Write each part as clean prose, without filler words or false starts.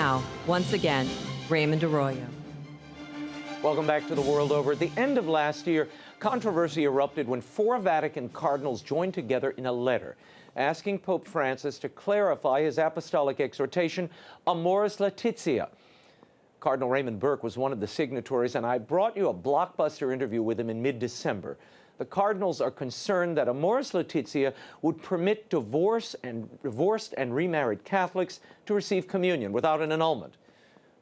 now, once again, Raymond Arroyo. Welcome back to The World Over. At the end of last year, controversy erupted when 4 Vatican cardinals joined together in a letter asking Pope Francis to clarify his apostolic exhortation, Amoris Laetitia. Cardinal Raymond was one of the signatories, and I brought you a blockbuster interview with him in mid-December. The cardinals are concerned that Amoris Laetitia would permit divorced and remarried Catholics to receive communion without an annulment.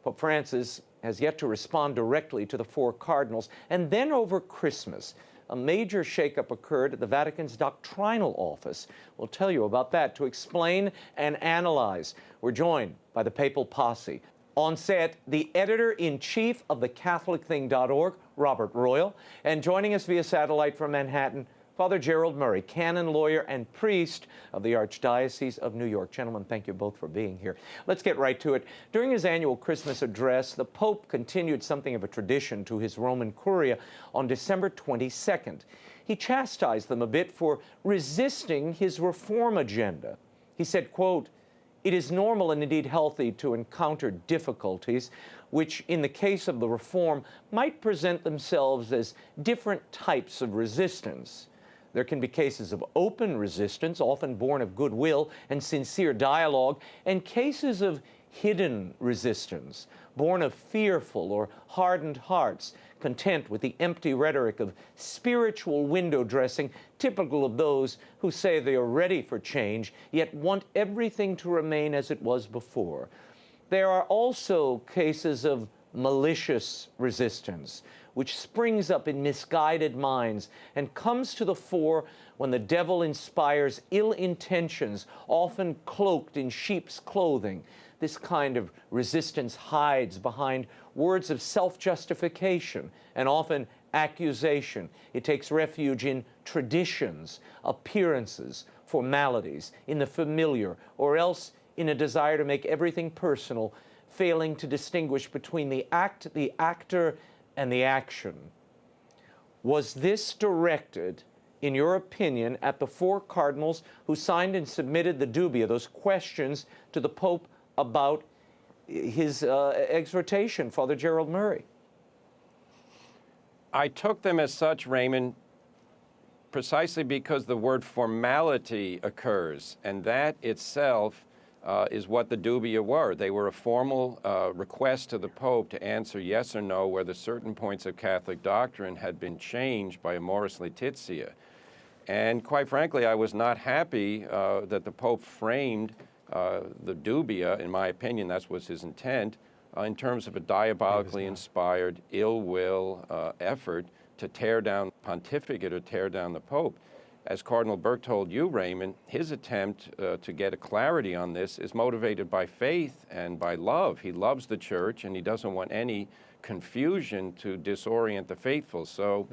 Pope Francis has yet to respond directly to the 4 cardinals. And then over Christmas, a major shakeup occurred at the Vatican's doctrinal office. We'll tell you about that. To explain and analyze, we're joined by the Papal Posse. On set, the editor-in-chief of thecatholicthing.org, Robert Royal, and joining us via satellite from Manhattan, Father Gerald Murray, canon, lawyer, and priest of the Archdiocese of New York. Gentlemen, thank you both for being here. Let's get right to it. During his annual Christmas address, the Pope continued something of a tradition to his Roman Curia on December 22nd. He chastised them a bit for resisting his reform agenda. He said, quote, "It is normal and indeed healthy to encounter difficulties, which in the case of the reform might present themselves as different types of resistance. There can be cases of open resistance, often born of goodwill and sincere dialogue, and cases of hidden resistance, born of fearful or hardened hearts, content with the empty rhetoric of spiritual window dressing, typical of those who say they are ready for change, yet want everything to remain as it was before. There are also cases of malicious resistance, which springs up in misguided minds and comes to the fore when the devil inspires ill intentions, often cloaked in sheep's clothing. This kind of resistance hides behind words of self-justification and often accusation. It takes refuge in traditions, appearances, formalities, in the familiar, or else in a desire to make everything personal, failing to distinguish between the act, the actor, and the action. Was this directed, in your opinion, at the 4 cardinals who signed and submitted the dubia, those questions to the Pope about his exhortation, Father Gerald Murray? I took them as such, Raymond, precisely because the word formality occurs, and that itself is what the dubia were. They were a formal request to the Pope to answer yes or no whether certain points of Catholic doctrine had been changed by Amoris Laetitia. And quite frankly, I was not happy that the Pope framed the dubia, in my opinion, that was his intent, in terms of a diabolically inspired, ill will effort to tear down the pontificate or tear down the Pope. As Cardinal Burke told you, Raymond, his attempt to get a clarity on this is motivated by faith and by love. He loves the Church, and he doesn't want any confusion to disorient the faithful. So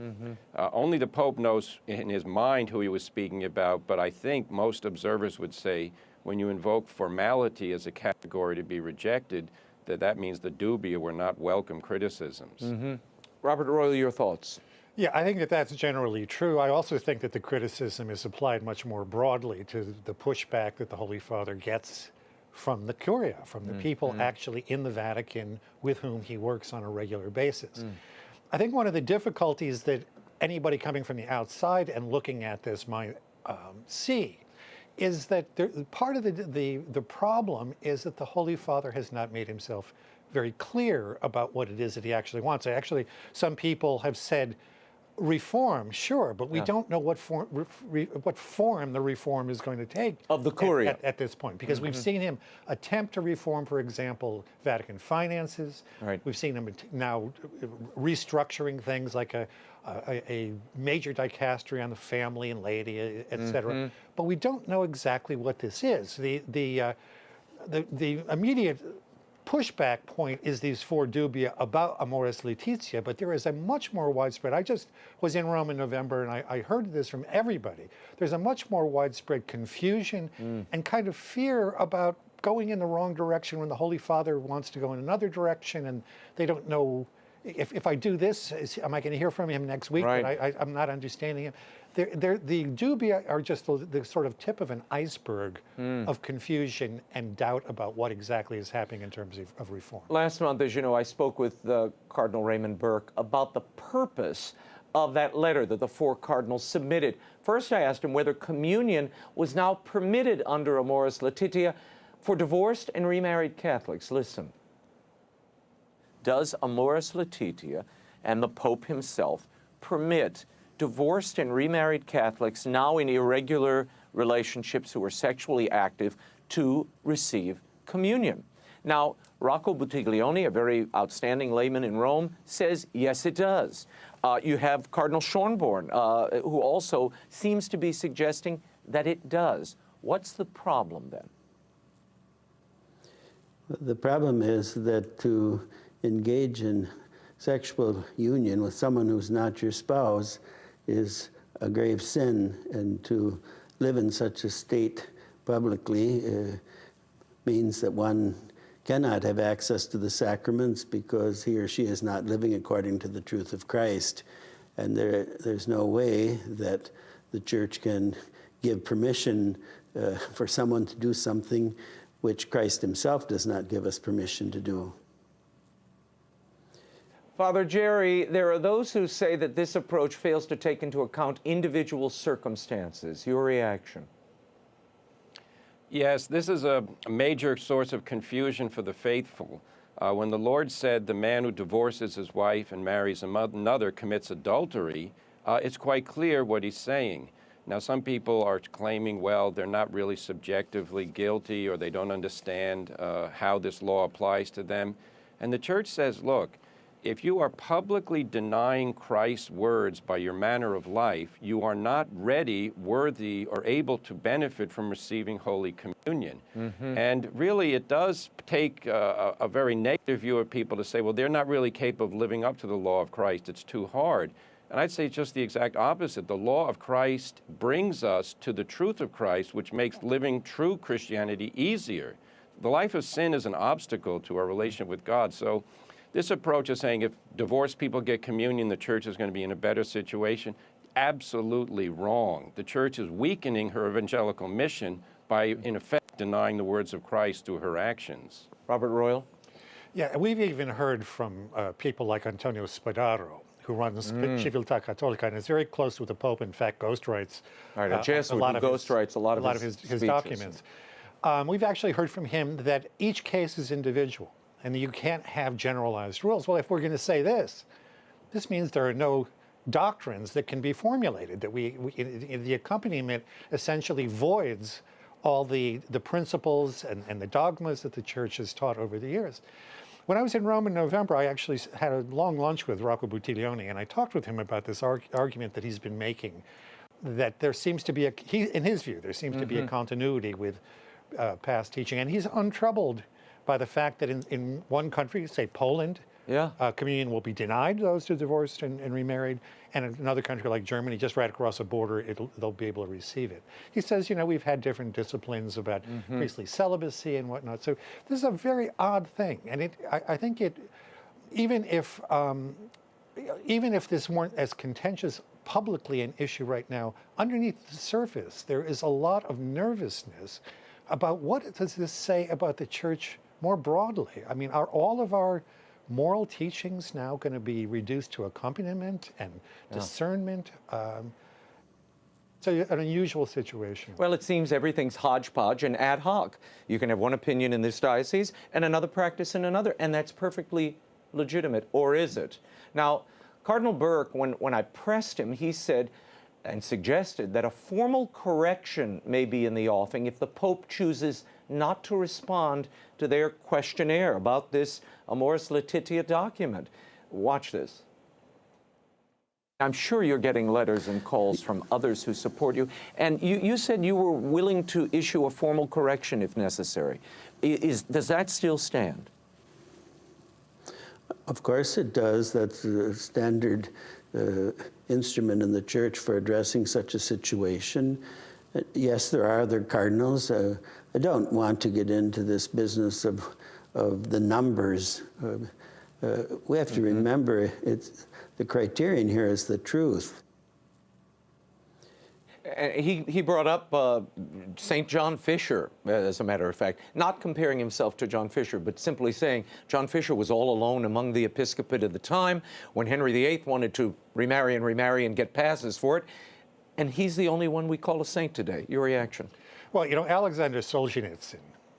only the Pope knows in his mind who he was speaking about, but I think most observers would say when you invoke formality as a category to be rejected, that means the dubia were not welcome criticisms. Robert Royal, your thoughts? Yeah, I think that that's generally true. I also think that the criticism is applied much more broadly to the pushback that the Holy Father gets from the Curia, from the people actually in the Vatican with whom he works on a regular basis. I think one of the difficulties that anybody coming from the outside and looking at this might see is that part of the problem is that the Holy Father has not made himself very clear about what it is that he actually wants. Actually, some people have said, reform, sure, but we don't know what form the reform is going to take of the Curia at this point, because we've seen him attempt to reform, for example, Vatican finances. We've seen him now restructuring things like a major dicastery on the family and laity, etc. But we don't know exactly what this is. The immediate pushback point is these 4 dubia about Amoris Laetitia, but there is a much more widespread, I just was in Rome in November and I heard this from everybody, there's a much more widespread confusion and kind of fear about going in the wrong direction when the Holy Father wants to go in another direction, and they don't know if I do this, am I going to hear from him next week? But I'm not understanding him. The dubia are just the sort of tip of an iceberg of confusion and doubt about what exactly is happening in terms of reform. Last month, as you know, I spoke with Cardinal Raymond Burke about the purpose of that letter that the 4 cardinals submitted. First, I asked him whether communion was now permitted under Amoris Laetitia for divorced and remarried Catholics. Listen. Does Amoris Laetitia and the Pope himself permit divorced and remarried Catholics now in irregular relationships who are sexually active to receive communion? Now, Rocco Buttiglione, a very outstanding layman in Rome, says, yes, it does. You have Cardinal Schönborn, who also seems to be suggesting that it does. What's the problem then? The problem is that to engage in sexual union with someone who's not your spouse is a grave sin, and to live in such a state publicly means that one cannot have access to the sacraments because he or she is not living according to the truth of Christ. And there's no way that the Church can give permission for someone to do something which Christ himself does not give us permission to do. Father Jerry, there are those who say that this approach fails to take into account individual circumstances. Your reaction? Yes, this is a major source of confusion for the faithful. When the Lord said the man who divorces his wife and marries another commits adultery, it's quite clear what he's saying. Now, some people are claiming, well, they're not really subjectively guilty, or they don't understand how this law applies to them. And the Church says, look, if you are publicly denying Christ's words by your manner of life, you are not ready, worthy, or able to benefit from receiving Holy Communion. And really, it does take a very negative view of people to say, well, they're not really capable of living up to the law of Christ. It's too hard. And I'd say it's just the exact opposite. The law of Christ brings us to the truth of Christ, which makes living true Christianity easier. The life of sin is an obstacle to our relationship with God. So this approach of saying if divorced people get communion, the Church is going to be in a better situation, absolutely wrong. The Church is weakening her evangelical mission by, in effect, denying the words of Christ through her actions. Robert Royal? Yeah, we've even heard from people like Antonio Spadaro, who runs Civiltà Cattolica and is very close with the Pope. In fact, ghostwrites a lot of his documents. We've actually heard from him that each case is individual, and you can't have generalized rules. Well, if we're going to say this means there are no doctrines that can be formulated, that the accompaniment essentially voids all the principles and the dogmas that the Church has taught over the years. When I was in Rome in November, I actually had a long lunch with Rocco Buttiglione, and I talked with him about this argument that he's been making, that there seems to be in his view, there seems to be a continuity with past teaching, and he's untroubled by the fact that in one country, say Poland, communion will be denied those who are divorced and remarried, and in another country like Germany, just right across the border, they'll be able to receive it. He says, we've had different disciplines about priestly celibacy and whatnot. So this is a very odd thing, and I think even if this weren't as contentious publicly an issue right now, underneath the surface, there is a lot of nervousness about what does this say about the Church more broadly. I mean, are all of our moral teachings now going to be reduced to accompaniment and discernment? It's an unusual situation. Well, it seems everything's hodgepodge and ad hoc. You can have one opinion in this diocese and another practice in another, and that's perfectly legitimate, or is it? Now, Cardinal Burke, when I pressed him, he said and suggested that a formal correction may be in the offing if the Pope chooses not to respond to their questionnaire about this Amoris Laetitia document. Watch this. I'm sure you're getting letters and calls from others who support you, and you said you were willing to issue a formal correction if necessary. Does that still stand? Of course it does. That's the standard instrument in the Church for addressing such a situation. Yes, there are other cardinals. I don't want to get into this business of the numbers. We have to remember the criterion here is the truth. He brought up St. John Fisher, as a matter of fact, not comparing himself to John Fisher, but simply saying John Fisher was all alone among the episcopate at the time when Henry VIII wanted to remarry and get passes for it, and he's the only one we call a saint today. Your reaction? Well, you know, Alexander Solzhenitsyn,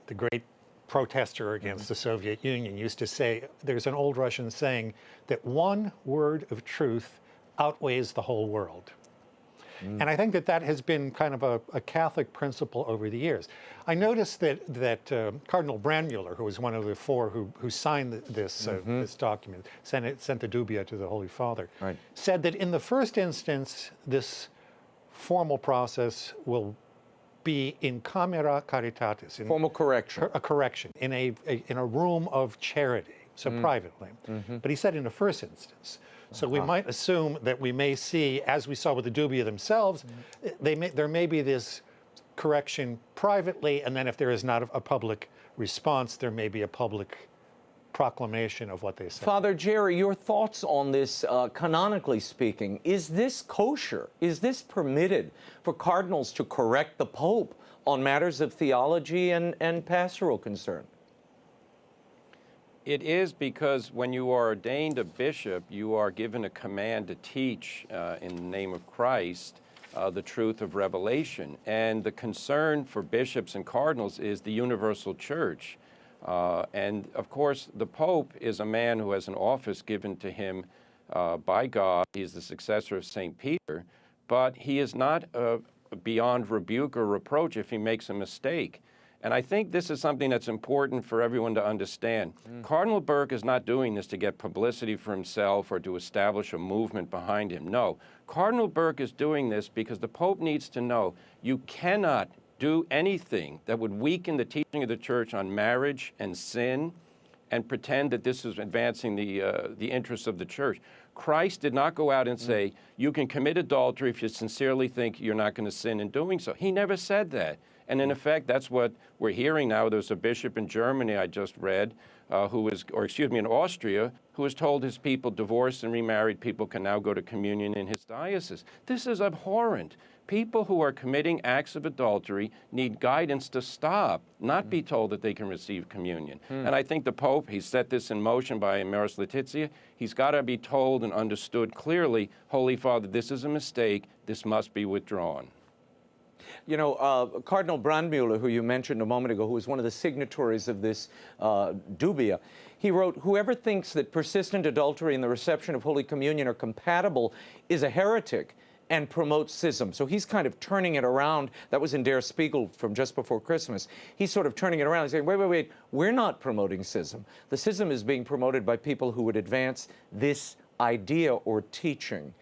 the great protester against the Soviet Union, used to say, there's an old Russian saying, that one word of truth outweighs the whole world. And I think that that has been kind of a Catholic principle over the years. I noticed that Cardinal Brandmuller, who was one of the four who signed this document, sent the dubia to the Holy Father, said that in the first instance, this formal process will be in camera caritatis, in formal correction, a correction in a room of charity, so privately. But he said in the first instance. So we might assume that we may see, as we saw with the dubia themselves, there may be this correction privately, and then if there is not a public response, there may be a public proclamation of what they said. Father Jerry, your thoughts on this, canonically speaking, is this kosher? Is this permitted for cardinals to correct the Pope on matters of theology and pastoral concern? It is, because when you are ordained a bishop, you are given a command to teach in the name of Christ the truth of revelation. And the concern for bishops and cardinals is the universal church. And of course, the Pope is a man who has an office given to him by God. He is the successor of St. Peter, but he is not beyond rebuke or reproach if he makes a mistake. And I think this is something that's important for everyone to understand. Cardinal Burke is not doing this to get publicity for himself or to establish a movement behind him. No, Cardinal Burke is doing this because the Pope needs to know you cannot do anything that would weaken the teaching of the Church on marriage and sin and pretend that this is advancing the interests of the Church. Christ did not go out and say, you can commit adultery if you sincerely think you're not going to sin in doing so. He never said that. And in effect, that's what we're hearing now. There's a bishop in Germany I just read, in Austria, who has told his people, divorced and remarried people can now go to communion in his diocese. This is abhorrent. People who are committing acts of adultery need guidance to stop, not be told that they can receive communion. And I think the Pope, he set this in motion by Amoris Laetitia. He's got to be told and understood clearly, Holy Father, this is a mistake. This must be withdrawn. You know, Cardinal Brandmuller, who you mentioned a moment ago, who was one of the signatories of this dubia, he wrote, whoever thinks that persistent adultery and the reception of Holy Communion are compatible is a heretic and promotes schism. So he's kind of turning it around. That was in Der Spiegel from just before Christmas. He's sort of turning it around and saying, wait, we're not promoting schism. The schism is being promoted by people who would advance this idea or teaching.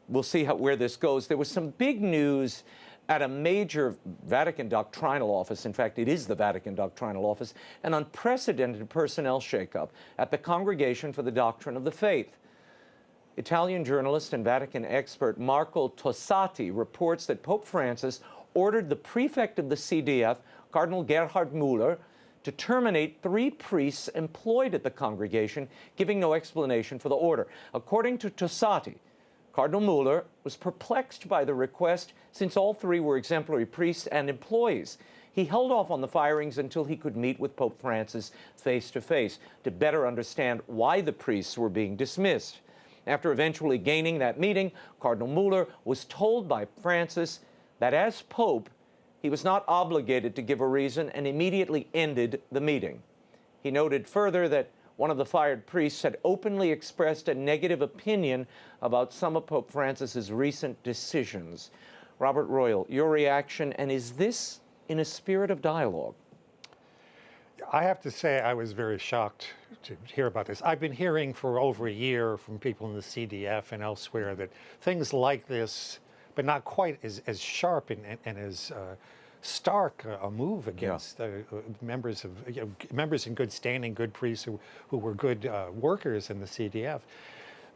We'll see where this goes. There was some big news at a major Vatican doctrinal office. In fact, it is the Vatican doctrinal office, an unprecedented personnel shakeup at the Congregation for the Doctrine of the Faith. Italian journalist and Vatican expert Marco Tossati reports that Pope Francis ordered the prefect of the CDF, Cardinal Gerhard Müller, to terminate 3 priests employed at the congregation, giving no explanation for the order. According to Tossati, Cardinal Müller was perplexed by the request since all 3 were exemplary priests and employees. He held off on the firings until he could meet with Pope Francis face-to-face to better understand why the priests were being dismissed. After eventually gaining that meeting, Cardinal Müller was told by Francis that as Pope, he was not obligated to give a reason and immediately ended the meeting. He noted further that one of the fired priests had openly expressed a negative opinion about some of Pope Francis's recent decisions. Robert Royal, your reaction, and is this in a spirit of dialogue? I have to say I was very shocked to hear about this. I've been hearing for over a year from people in the CDF and elsewhere that things like this, but not quite as sharp and as stark a move against members in good standing, good priests who were good workers in the CDF.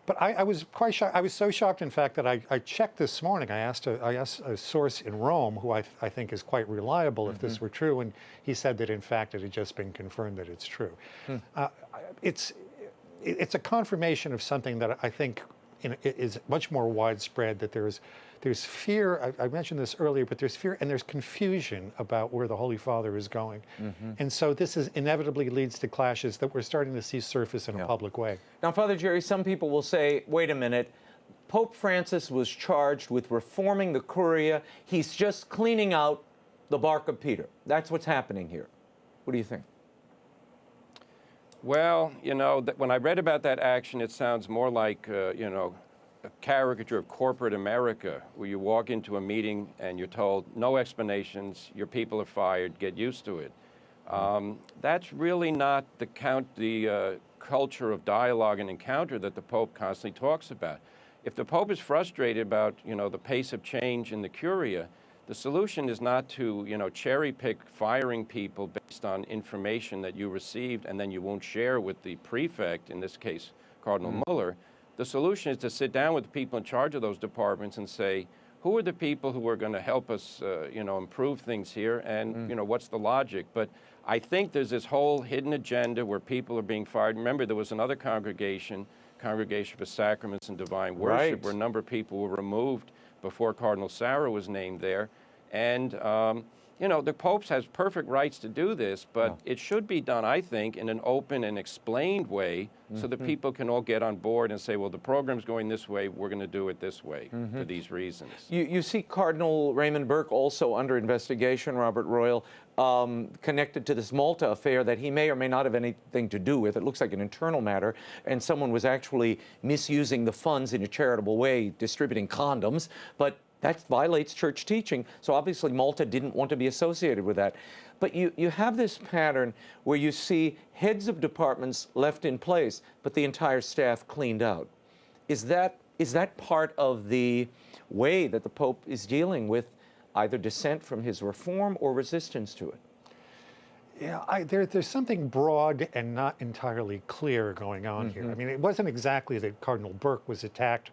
But I was quite shocked. I was so shocked, in fact, that I checked this morning. I asked a source in Rome, who I think is quite reliable, if this were true, and he said that, in fact, it had just been confirmed that it's true. It's a confirmation of something that I think is much more widespread, that there's there's fear. I mentioned this earlier, but there's fear and there's confusion about where the Holy Father is going. And so this is inevitably leads to clashes that we're starting to see surface in a public way. Now, Father Jerry, some people will say, wait a minute, Pope Francis was charged with reforming the Curia. He's just cleaning out the bark of Peter. That's what's happening here. What do you think? Well, you know, when I read about that action, it sounds more like, you know, a caricature of corporate America, where you walk into a meeting and you're told, no explanations, your people are fired, get used to it. That's really not the culture of dialogue and encounter that the Pope constantly talks about. If the Pope is frustrated about, you know, the pace of change in the Curia, the solution is not to, you know, cherry pick firing people based on information that you received and then you won't share with the prefect, in this case, Cardinal Muller. The solution is to sit down with the people in charge of those departments and say, who are the people who are going to help us, you know, improve things here, and, you know, what's the logic? But I think there's this whole hidden agenda where people are being fired. Remember, there was another Congregation for Sacraments and Divine Worship, where a number of people were removed before Cardinal Sarah was named there. And, you know, the Pope has perfect rights to do this, but it should be done, I think, in an open and explained way so that people can all get on board and say, well, the program's going this way, we're going to do it this way for these reasons. You see Cardinal Raymond Burke also under investigation, Robert Royal, connected to this Malta affair that he may or may not have anything to do with. It looks like an internal matter, and someone was actually misusing the funds in a charitable way, distributing condoms, but that violates church teaching, so obviously Malta didn't want to be associated with that. But you have this pattern where you see heads of departments left in place, but the entire staff cleaned out. Is that part of the way that the Pope is dealing with either dissent from his reform or resistance to it? Yeah, there's something broad and not entirely clear going on here. I mean, it wasn't exactly that Cardinal Burke was attacked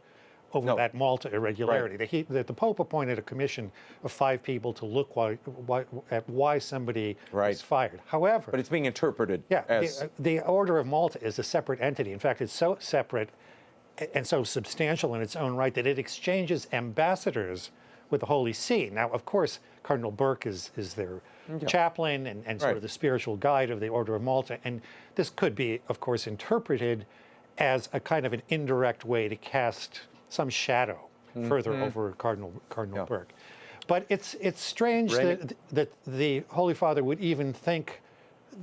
over that Malta irregularity. The Pope appointed a commission of 5 people to look at why somebody was fired. However, but it's being interpreted as... the Order of Malta is a separate entity. In fact, it's so separate and so substantial in its own right that it exchanges ambassadors with the Holy See. Now, of course, Cardinal Burke is their chaplain and sort of the spiritual guide of the Order of Malta, and this could be, of course, interpreted as a kind of an indirect way to cast some shadow further over Cardinal Burke. But it's strange that the Holy Father would even think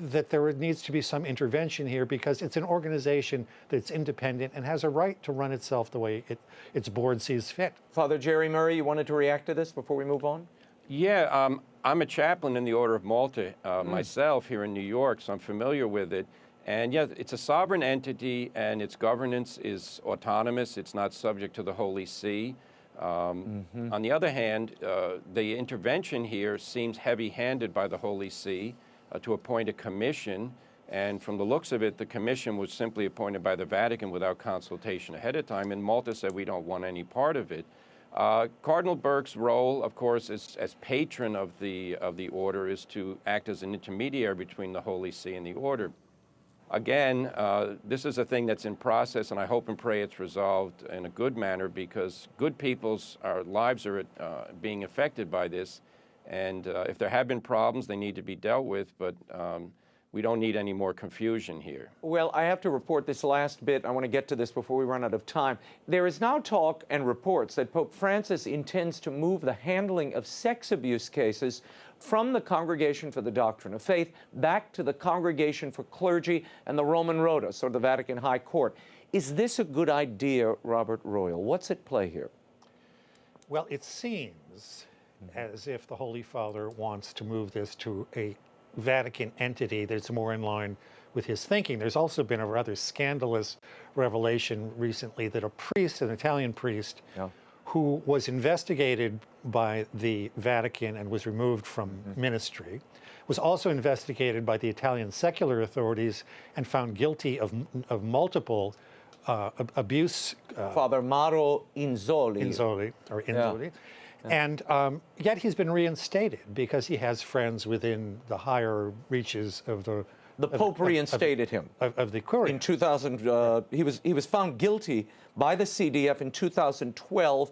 that there needs to be some intervention here, because it's an organization that's independent and has a right to run itself the way its board sees fit. Father Jerry Murray, you wanted to react to this before we move on? Yeah, I'm a chaplain in the Order of Malta myself here in New York, so I'm familiar with it. And yeah, it's a sovereign entity, and its governance is autonomous. It's not subject to the Holy See. On the other hand, the intervention here seems heavy-handed by the Holy See to appoint a commission. And from the looks of it, the commission was simply appointed by the Vatican without consultation ahead of time. And Malta said, we don't want any part of it. Cardinal Burke's role, of course, as patron of the order, is to act as an intermediary between the Holy See and the order. Again, this is a thing that's in process, and I hope and pray it's resolved in a good manner, because good people's lives are being affected by this. And if there have been problems, they need to be dealt with, but we don't need any more confusion here. Well, I have to report this last bit. I want to get to this before we run out of time. There is now talk and reports that Pope Francis intends to move the handling of sex abuse cases from the Congregation for the Doctrine of Faith back to the Congregation for Clergy and the Roman Rota, or the Vatican High Court. Is this a good idea, Robert Royal? What's at play here? Well, it seems as if the Holy Father wants to move this to a Vatican entity that's more in line with his thinking. There's also been a rather scandalous revelation recently that a priest, an Italian priest, who was investigated by the Vatican and was removed from ministry, was also investigated by the Italian secular authorities and found guilty of multiple abuse. Father Mauro Inzoli. And yet he's been reinstated because he has friends within the higher reaches of the... The Pope reinstated him. Of the Curia. In 2000, he was found guilty by the CDF in 2012.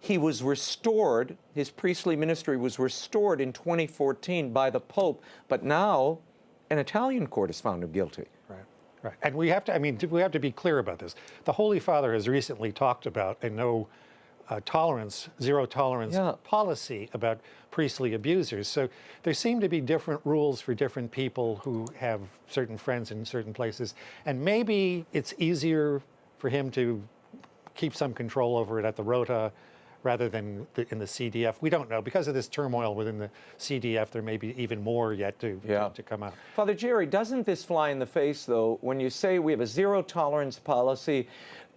He was restored, his priestly ministry was restored in 2014 by the Pope, but now an Italian court has found him guilty. Right. Right. And we have to, I mean, we have to be clear about this. The Holy Father has recently talked about a zero tolerance policy about priestly abusers. So there seem to be different rules for different people who have certain friends in certain places. And maybe it's easier for him to keep some control over it at the Rota rather than in the CDF. We don't know. Because of this turmoil within the CDF, there may be even more yet to come out. Father Jerry, doesn't this fly in the face, though, when you say we have a zero-tolerance policy?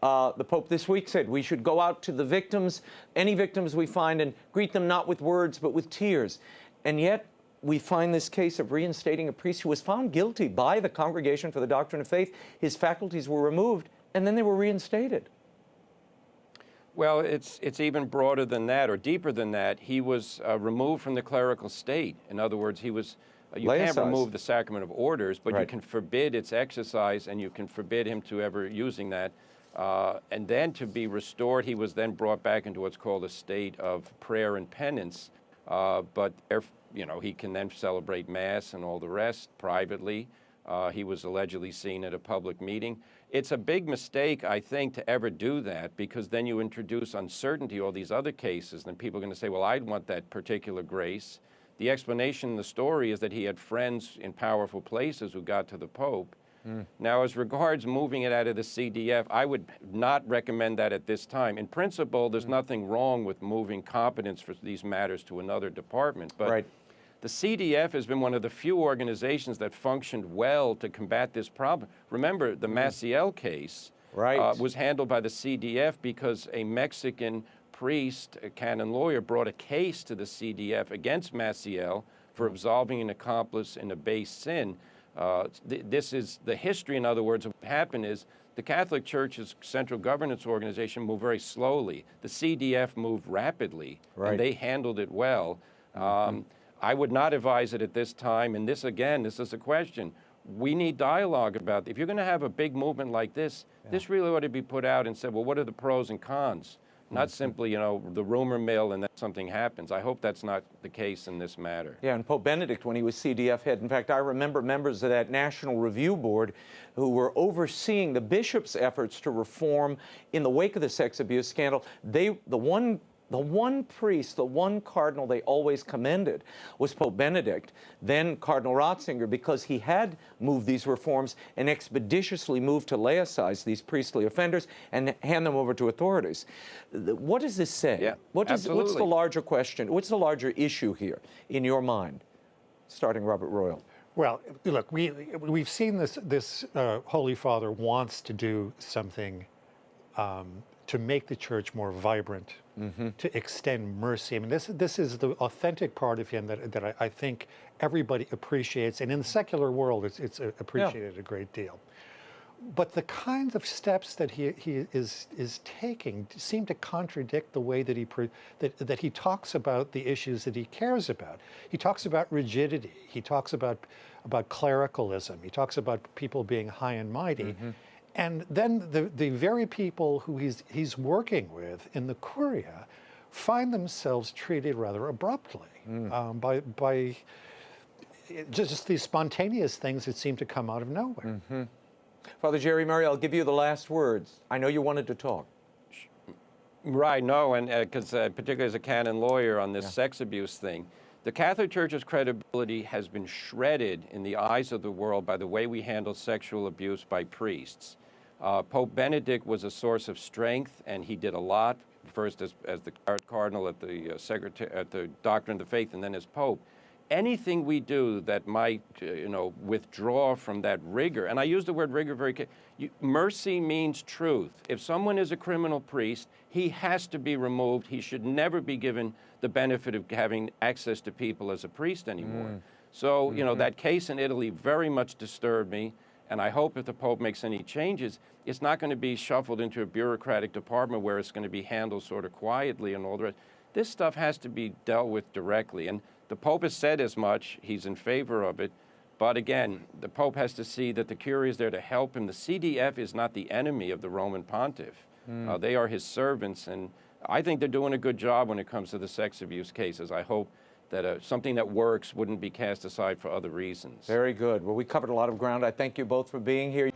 The Pope this week said we should go out to the victims, any victims we find, and greet them not with words but with tears. And yet we find this case of reinstating a priest who was found guilty by the Congregation for the Doctrine of Faith. His faculties were removed, and then they were reinstated. Well, it's even broader than that, or deeper than that. He was removed from the clerical state. In other words, he was. You can't remove the sacrament of orders, but you can forbid its exercise, and you can forbid him to ever using that. And then to be restored, he was then brought back into what's called a state of prayer and penance. But you know, he can then celebrate Mass and all the rest privately. He was allegedly seen at a public meeting. It's a big mistake, I think, to ever do that, because then you introduce uncertainty, all these other cases, and people are going to say, well, I'd want that particular grace. The explanation in the story is that he had friends in powerful places who got to the Pope. Now, as regards moving it out of the CDF, I would not recommend that at this time. In principle, there's nothing wrong with moving competence for these matters to another department. But the CDF has been one of the few organizations that functioned well to combat this problem. Remember, the Maciel case was handled by the CDF because a Mexican priest, a canon lawyer, brought a case to the CDF against Maciel for absolving an accomplice in a base sin. This is the history, in other words, of what happened is the Catholic Church's central governance organization moved very slowly. The CDF moved rapidly, and they handled it well. I would not advise it at this time, and this, again, this is a question. We need dialogue about it. If you're going to have a big movement like this, this really ought to be put out and said, well, what are the pros and cons? Not simply, you know, the rumor mill and then something happens. I hope that's not the case in this matter. Yeah, and Pope Benedict, when he was CDF head, in fact, I remember members of that National Review Board who were overseeing the bishop's efforts to reform in the wake of the sex abuse scandal. The one priest, the one cardinal they always commended was Pope Benedict, then Cardinal Ratzinger, because he had moved these reforms and expeditiously moved to laicize these priestly offenders and hand them over to authorities. What does this say? Yeah, what's the larger question? What's the larger issue here in your mind? Starting Robert Royal. Well, look, we've seen this Holy Father wants to do something to make the church more vibrant, to extend mercy. I mean, this is the authentic part of him that I think everybody appreciates, and in the secular world, it's appreciated a great deal. But the kinds of steps that he is taking seem to contradict the way that he talks about the issues that he cares about. He talks about rigidity. He talks about clericalism. He talks about people being high and mighty. And then the very people who he's working with in the Curia find themselves treated rather abruptly by just these spontaneous things that seem to come out of nowhere. Father Jerry Murray, I'll give you the last words. I know you wanted to talk. Right, no, and because particularly as a canon lawyer on this sex abuse thing, the Catholic Church's credibility has been shredded in the eyes of the world by the way we handle sexual abuse by priests. Pope Benedict was a source of strength, and he did a lot, first as the cardinal at the Doctrine of the Faith, and then as Pope. Anything we do that might, withdraw from that rigor, and I use the word rigor very carefully. Mercy means truth. If someone is a criminal priest, he has to be removed. He should never be given the benefit of having access to people as a priest anymore. So, that case in Italy very much disturbed me. And I hope if the Pope makes any changes, it's not going to be shuffled into a bureaucratic department where it's going to be handled sort of quietly and all the rest. This stuff has to be dealt with directly. And the Pope has said as much. He's in favor of it. But again, the Pope has to see that the Curia is there to help him. The CDF is not the enemy of the Roman Pontiff. They are his servants. And I think they're doing a good job when it comes to the sex abuse cases. I hope that something that works wouldn't be cast aside for other reasons. Very good. Well, we covered a lot of ground. I thank you both for being here.